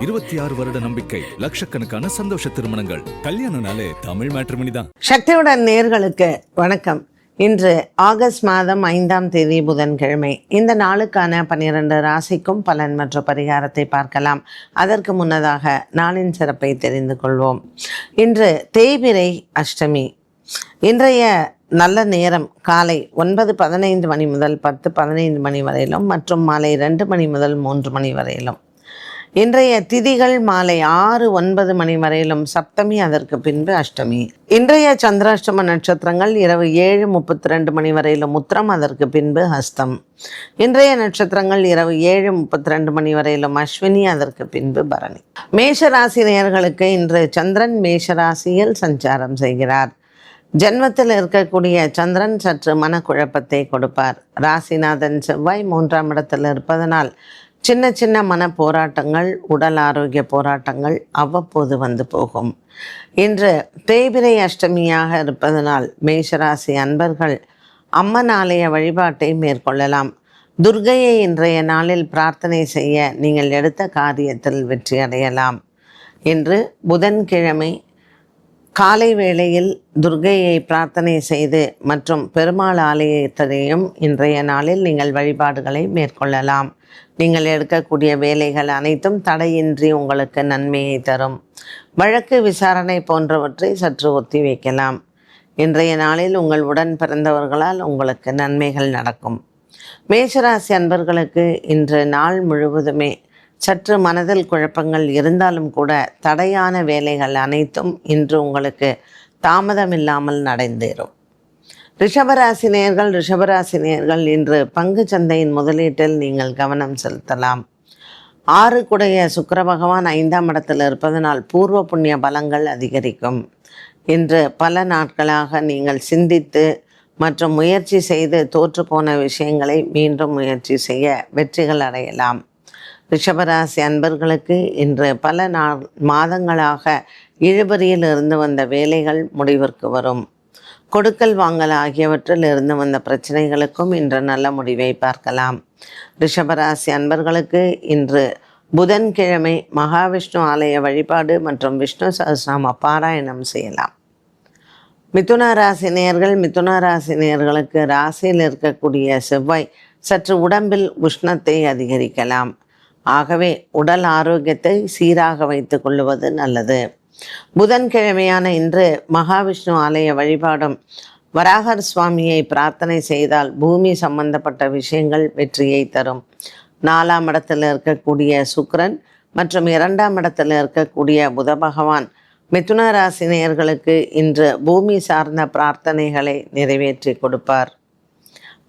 26 வருட நம்பிக்கை, லட்சக்கணக்கான சந்தோஷ திருமணங்கள். கல்யாணம்னாலே தமிழ் மேட்ரிமோனி தான். சக்தியுடன் நேயர்களுக்கு வணக்கம். இன்று ஆகஸ்ட் மாதம் 5ஆம் தேதி புதன்கிழமை. இந்த நாளுக்கான 12 ராசிக்கும் பலன் மற்றும் பரிகாரத்தை பார்க்கலாம். அதற்கு முன்னதாக நாளின் சிறப்பை தெரிந்து கொள்வோம். இன்று தேய்பிறை அஷ்டமி. இன்றைய நல்ல நேரம் காலை 9:15 மணி முதல் 10:15 மணி வரையிலும் மற்றும் மாலை 2 மணி முதல் 3 மணி வரையிலும். இன்றைய திதிகள் மாலை 6-9 மணி வரையிலும் சப்தமி, அதற்கு பின்பு அஷ்டமி. இன்றைய சந்திராஷ்டம நட்சத்திரங்கள் இரவு 7:32 மணி வரையிலும் உத்திரம், அதற்கு பின்பு ஹஸ்தம். இன்றைய நட்சத்திரங்கள் இரவு 7:32 மணி வரையிலும் அஸ்வினி, அதற்கு பின்பு பரணி. மேஷராசி நேயர்களுக்கு இன்று சந்திரன் மேஷராசியில் சஞ்சாரம் செய்கிறார். ஜென்மத்தில் இருக்கக்கூடிய சந்திரன் சற்று மனக்குழப்பத்தை கொடுப்பார். ராசிநாதன் செவ்வாய் 3ஆம் இடத்தில் இருப்பதனால் சின்ன சின்ன மன போராட்டங்கள், உடல் ஆரோக்கிய போராட்டங்கள் அவ்வப்போது வந்து போகும். இன்று தேய்பிறை அஷ்டமியாக இருப்பதனால் மேஷராசி அன்பர்கள் அம்மன் ஆலய வழிபாட்டை மேற்கொள்ளலாம். துர்க்கையை இன்றைய நாளில் பிரார்த்தனை செய்ய நீங்கள் எடுத்த காரியத்தில் வெற்றி அடையலாம். இன்று புதன்கிழமை காலை வேளையில் துர்க்கையை பிரார்த்தனை செய்து மற்றும் பெருமாள் ஆலயத்திலையும் இன்றைய நாளில் நீங்கள் வழிபாடுகளை மேற்கொள்ளலாம். நீங்கள் எடுக்கக்கூடிய வேலைகள் அனைத்தும் தடையின்றி உங்களுக்கு நன்மையை தரும். வழக்கு விசாரணை போன்றவற்றை சற்று ஒத்தி வைக்கலாம். இன்றைய நாளில் உங்கள் உடன் பிறந்தவர்களால் உங்களுக்கு நன்மைகள் நடக்கும். மேஷராசி அன்பர்களுக்கு இன்று நாள் முழுவதுமே சற்று மனதில் குழப்பங்கள் இருந்தாலும் கூட தடையான வேலைகள் அனைத்தும் இன்று உங்களுக்கு தாமதமில்லாமல் நடந்தேறும். ரிஷபராசினியர்கள் இன்று பங்கு சந்தையின் முதலீட்டில் நீங்கள் கவனம் செலுத்தலாம். 6 சுக்கிர பகவான் 5ஆம் இடத்தில் இருப்பதனால் பூர்வ புண்ணிய பலங்கள் அதிகரிக்கும். இன்று பல நாட்களாக நீங்கள் சிந்தித்து மற்றும் முயற்சி செய்து தோற்றுப்போன விஷயங்களை மீண்டும் முயற்சி செய்ய வெற்றிகள் அடையலாம். ரிஷபராசி அன்பர்களுக்கு இன்று பல மாதங்களாக இழுபறியில் இருந்து வந்த வேலைகள் முடிவிற்கு வரும். கொடுக்கல் வாங்கல் ஆகியவற்றில் இருந்து வந்த பிரச்சனைகளுக்கும் இன்று நல்ல முடிவை பார்க்கலாம். ரிஷபராசி அன்பர்களுக்கு இன்று புதன்கிழமை மகாவிஷ்ணு ஆலய வழிபாடு மற்றும் விஷ்ணு சஹஸ்ரநாம பாராயணம் செய்யலாம். மிதுன ராசி நேயர்களுக்கு ராசியில் இருக்கக்கூடிய செவ்வாய் சற்று உடம்பில் உஷ்ணத்தை அதிகரிக்கலாம். ஆகவே உடல் ஆரோக்கியத்தை சீராக வைத்து கொள்வது நல்லது. புதன்கிழமையான இன்று மகாவிஷ்ணு ஆலய வழிபாடும் வராகர் சுவாமியை பிரார்த்தனை செய்தால் பூமி சம்பந்தப்பட்ட விஷயங்கள் வெற்றியை தரும். 4ஆம் இடத்தில் இருக்கக்கூடிய சுக்கிரன் மற்றும் 2ஆம் இடத்தில் இருக்கக்கூடிய புத பகவான் மிதுன ராசி நேயர்களுக்கு இன்று பூமி சார்ந்த பிரார்த்தனைகளை நிறைவேற்றி கொடுப்பார்.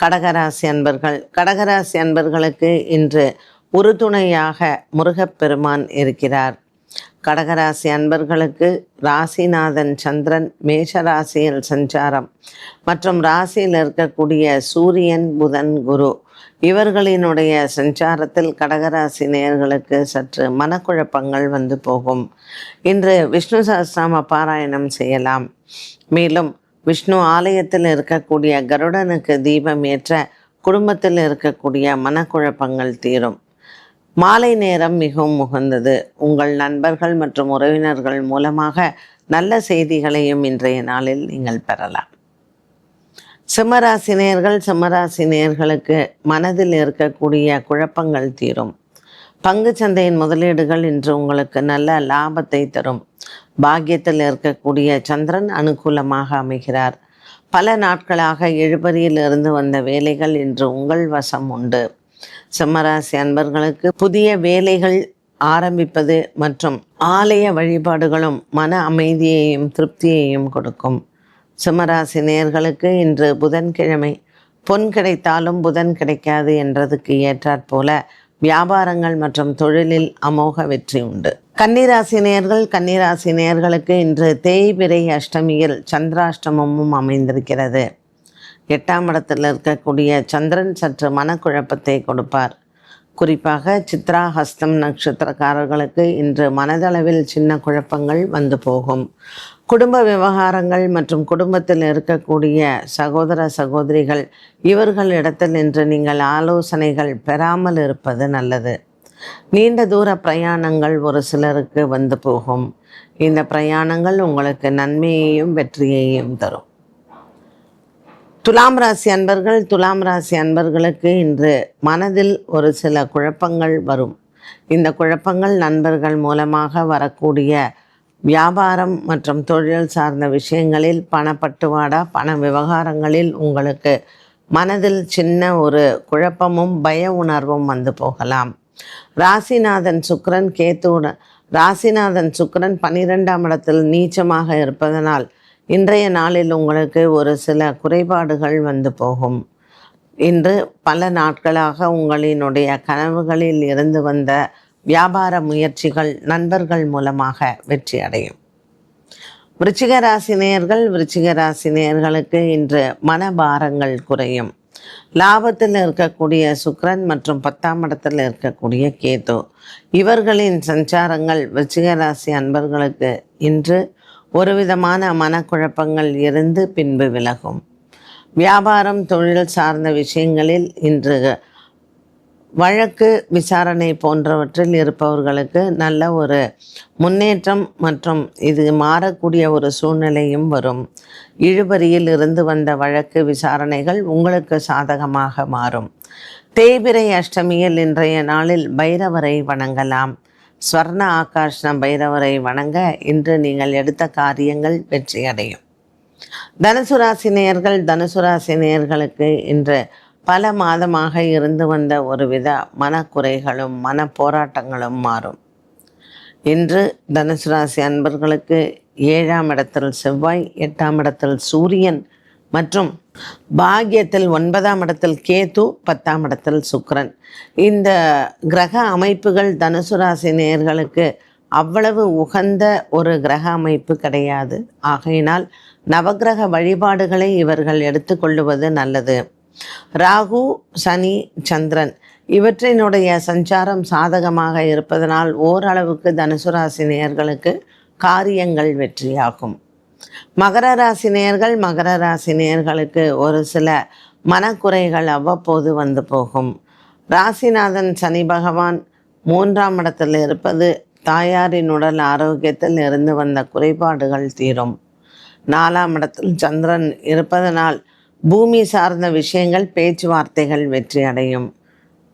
கடகராசி அன்பர்களுக்கு இன்று உறுதுணையாக முருகப்பெருமான் இருக்கிறார். கடகராசி அன்பர்களுக்கு ராசிநாதன் சந்திரன் மேஷராசியில் சஞ்சாரம் மற்றும் ராசியில் இருக்கக்கூடிய சூரியன், புதன், குரு இவர்களினுடைய சஞ்சாரத்தில் கடகராசி நேயர்களுக்கு சற்று மனக்குழப்பங்கள் வந்து போகும். இன்று விஷ்ணு சஹஸ்ரநாம பாராயணம் செய்யலாம். மேலும் விஷ்ணு ஆலயத்தில் இருக்கக்கூடிய கருடனுக்கு தீபம் ஏற்ற குடும்பத்தில் இருக்கக்கூடிய மனக்குழப்பங்கள் தீரும். மாலை நேரம் மிகவும் உகந்தது. உங்கள் நண்பர்கள் மற்றும் உறவினர்கள் மூலமாக நல்ல செய்திகளையும் இன்றைய நாளில் நீங்கள் பெறலாம். சிம்மராசி நேயர்களுக்கு மனதில் இருக்கக்கூடிய குழப்பங்கள் தீரும். பங்கு சந்தையின் முதலீடுகள் இன்று உங்களுக்கு நல்ல லாபத்தை தரும். பாக்கியத்தில் இருக்கக்கூடிய சந்திரன் அனுகூலமாக அமைகிறார். பல நாட்களாக இழுபறியில் இருந்து வந்த வேலைகள் இன்று உங்கள் வசம் உண்டு. சிம்மராசி அன்பர்களுக்கு புதிய வேலைகள் ஆரம்பிப்பது மற்றும் ஆலய வழிபாடுகளும் மன அமைதியையும் திருப்தியையும் கொடுக்கும். சிம்மராசி நேயர்களுக்கு இன்று புதன்கிழமை பொன் கிடைத்தாலும் புதன் கிடைக்காது என்றதுக்கு ஏற்றாற்போல வியாபாரங்கள் மற்றும் தொழிலில் அமோக வெற்றி உண்டு. கன்னிராசி நேயர்களுக்கு இன்று தேய்பிறை அஷ்டமியில் சந்திராஷ்டமமும் அமைந்திருக்கிறது. 8ஆம் இடத்தில் இருக்கக்கூடிய சந்திரன் சற்று மனக்குழப்பத்தை கொடுப்பார். குறிப்பாக சித்ரா ஹஸ்தம் நட்சத்திரக்காரர்களுக்கு இன்று மனதளவில் சின்ன குழப்பங்கள் வந்து போகும். குடும்ப விவகாரங்கள் மற்றும் குடும்பத்தில் இருக்கக்கூடிய சகோதர சகோதரிகள் இவர்களிடத்தில் இன்று நீங்கள் ஆலோசனைகள் பெறாமல் இருப்பது நல்லது. நீண்ட தூர பிரயாணங்கள் ஒரு சிலருக்கு வந்து போகும். இந்த பிரயாணங்கள் உங்களுக்கு நன்மையையும் வெற்றியையும் தரும். துலாம் ராசி அன்பர்களுக்கு இன்று மனதில் ஒரு சில குழப்பங்கள் வரும். இந்த குழப்பங்கள் நண்பர்கள் மூலமாக வரக்கூடிய வியாபாரம் மற்றும் தொழில் சார்ந்த விஷயங்களில், பணப்பட்டுவாடா, பண விவகாரங்களில் உங்களுக்கு மனதில் சின்ன ஒரு குழப்பமும் பய உணர்வும் வந்து போகலாம். ராசிநாதன் சுக்கிரன் 12ஆம் இடத்தில் நீச்சமாக இருப்பதனால் இன்றைய நாளில் உங்களுக்கு ஒரு சில குறைபாடுகள் வந்து போகும். இன்று பல நாட்களாக உங்களினுடைய கனவுகளில் இருந்து வந்த வியாபார முயற்சிகள் நண்பர்கள் மூலமாக வெற்றி அடையும். விருச்சிக ராசி நேயர்களுக்கு இன்று மனபாரங்கள் குறையும். லாபத்தில் இருக்கக்கூடிய சுக்கிரன் மற்றும் 10ஆம் இடத்தில் இருக்கக்கூடிய கேது, இவர்களின் சஞ்சாரங்கள் விருச்சிக ராசி அன்பர்களுக்கு இன்று ஒரு விதமான மனக்குழப்பங்கள் இருந்து பின்பு விலகும். வியாபாரம் தொழில் சார்ந்த விஷயங்களில் இன்று வழக்கு விசாரணை போன்றவற்றில் இருப்பவர்களுக்கு நல்ல ஒரு முன்னேற்றம் மற்றும் இது மாறக்கூடிய ஒரு சூழ்நிலையும் வரும். இழுபறியில் இருந்து வந்த வழக்கு விசாரணைகள் உங்களுக்கு சாதகமாக மாறும். தேய்பிறை அஷ்டமியில் இன்றைய நாளில் பைரவரை வணங்கலாம். ஸ்வர்ண ஆகாஷ்ண பைரவரை வணங்க இன்று நீங்கள் எடுத்த காரியங்கள் வெற்றியடையும். தனுசு ராசி நேயர்களுக்கு இன்று பல மாதமாக இருந்து வந்த ஒருவித மனக்குறைகளும் மன போராட்டங்களும் மாறும். இன்று தனுசு ராசி அன்பர்களுக்கு 7ஆம் இடத்தில் செவ்வாய், 8ஆம் இடத்தில் சூரியன் மற்றும் பாக்கியத்தில் 9ஆம் இடத்தில் கேது, 10ஆம் இடத்தில் சுக்கிரன். இந்த கிரக அமைப்புகள் தனுசு ராசி நேயர்களுக்கு அவ்வளவு உகந்த ஒரு கிரக அமைப்பு கிடையாது. ஆகையினால் நவக்கிரக வழிபாடுகளை இவர்கள் எடுத்துக்கொள்ளுவது நல்லது. ராகு, சனி, சந்திரன் இவற்றினுடைய சஞ்சாரம் சாதகமாக இருப்பதனால் ஓரளவுக்கு தனுசு ராசி நேயர்களுக்கு காரியங்கள் வெற்றியாகும். மகர ராசி நேயர்களுக்கு ஒரு சில மனக்குறைகள் அவ்வப்போது வந்து போகும். ராசிநாதன் சனி பகவான் 3ஆம் இடத்தில் இருப்பது தாயாரின் உடல் ஆரோக்கியத்தில் இருந்து வந்த குறைபாடுகள் தீரும். 4ஆம் இடத்தில் சந்திரன் இருப்பதனால் பூமி சார்ந்த விஷயங்கள், பேச்சுவார்த்தைகள் வெற்றி அடையும்.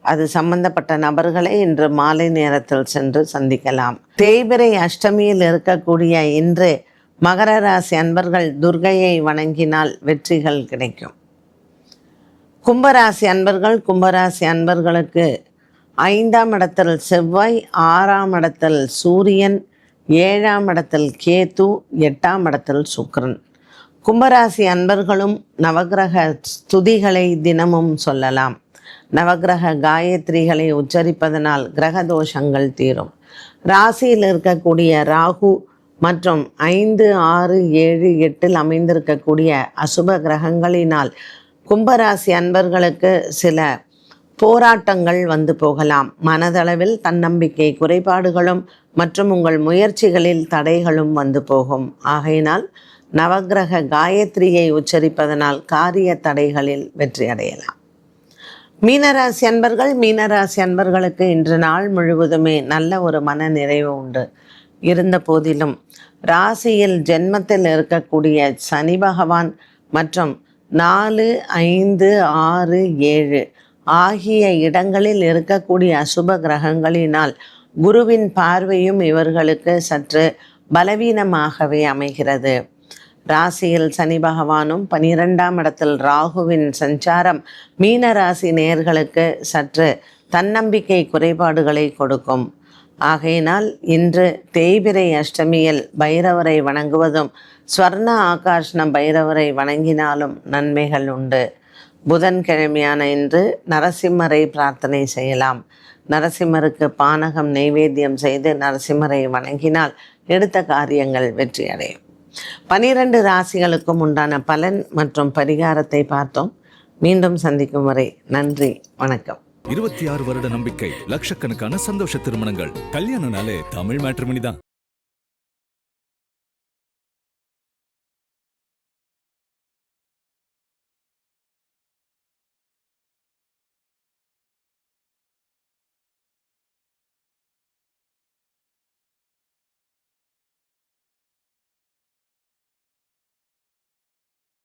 அது சம்பந்தப்பட்ட நபர்களை இன்று மாலை நேரத்தில் சென்று சந்திக்கலாம். தேய்பிறை அஷ்டமியில் இருக்கக்கூடிய இன்று மகர ராசி அன்பர்கள் துர்க்கையை வணங்கினால் வெற்றிகள் கிடைக்கும். கும்பராசி அன்பர்களுக்கு 5ஆம் இடத்தில் செவ்வாய், 6ஆம் இடத்தில் சூரியன், 7ஆம் இடத்தில் கேது, 8ஆம் இடத்தில் சுக்கிரன். கும்பராசி அன்பர்களும் நவக்கிரக ஸ்துதிகளை தினமும் சொல்லலாம். நவக்கிரக காயத்ரிகளை உச்சரிப்பதனால் கிரக தோஷங்கள் தீரும். ராசியில் இருக்கக்கூடிய ராகு மற்றும் 5, 6, 7, 8 அமைந்திருக்கக்கூடிய அசுப கிரகங்களினால் கும்பராசி அன்பர்களுக்கு சில போராட்டங்கள் வந்து போகலாம். மனதளவில் தன்னம்பிக்கை குறைபாடுகளும் மற்றும் உங்கள் முயற்சிகளில் தடைகளும் வந்து போகும். ஆகையினால் நவக்கிரக காயத்ரியை உச்சரிப்பதனால் காரிய தடைகளில் வெற்றி அடையலாம். மீனராசி அன்பர்களுக்கு இன்று நாள் முழுவதுமே நல்ல ஒரு மன நிறைவு உண்டு. இருந்த போதிலும் ராசியில் ஜென்மத்தில் இருக்கக்கூடிய சனி பகவான் மற்றும் 4, 5, 6, 7 ஆகிய இடங்களில் இருக்கக்கூடிய அசுப கிரகங்களினால் குருவின் பார்வையும் இவர்களுக்கு சற்று பலவீனமாகவே அமைகிறது. ராசியில் சனி பகவானும் 12ஆம் இடத்தில் ராகுவின் சஞ்சாரம் மீன ராசி நேயர்களுக்கு சற்று தன்னம்பிக்கை குறைபாடுகளை கொடுக்கும். ஆகையினால் இன்று தேய்பிறை அஷ்டமியில் பைரவரை வணங்குவதும் ஸ்வர்ண ஆகாஷ்ண பைரவரை வணங்கினாலும் நன்மைகள் உண்டு. புதன்கிழமையான இன்று நரசிம்மரை பிரார்த்தனை செய்யலாம். நரசிம்மருக்கு பானகம் நைவேத்தியம் செய்து நரசிம்மரை வணங்கினால் எடுத்த காரியங்கள் வெற்றியடையும். 12 ராசிகளுக்கும் உண்டான பலன் மற்றும் பரிகாரத்தை பார்த்தோம். மீண்டும் சந்திக்கும் வரை நன்றி, வணக்கம். 26 வருட நம்பிக்கை, லட்சக்கணக்கான சந்தோஷ திருமணங்கள். கல்யாணம்னாலே தமிழ் மேட்ரிமோனி தான்.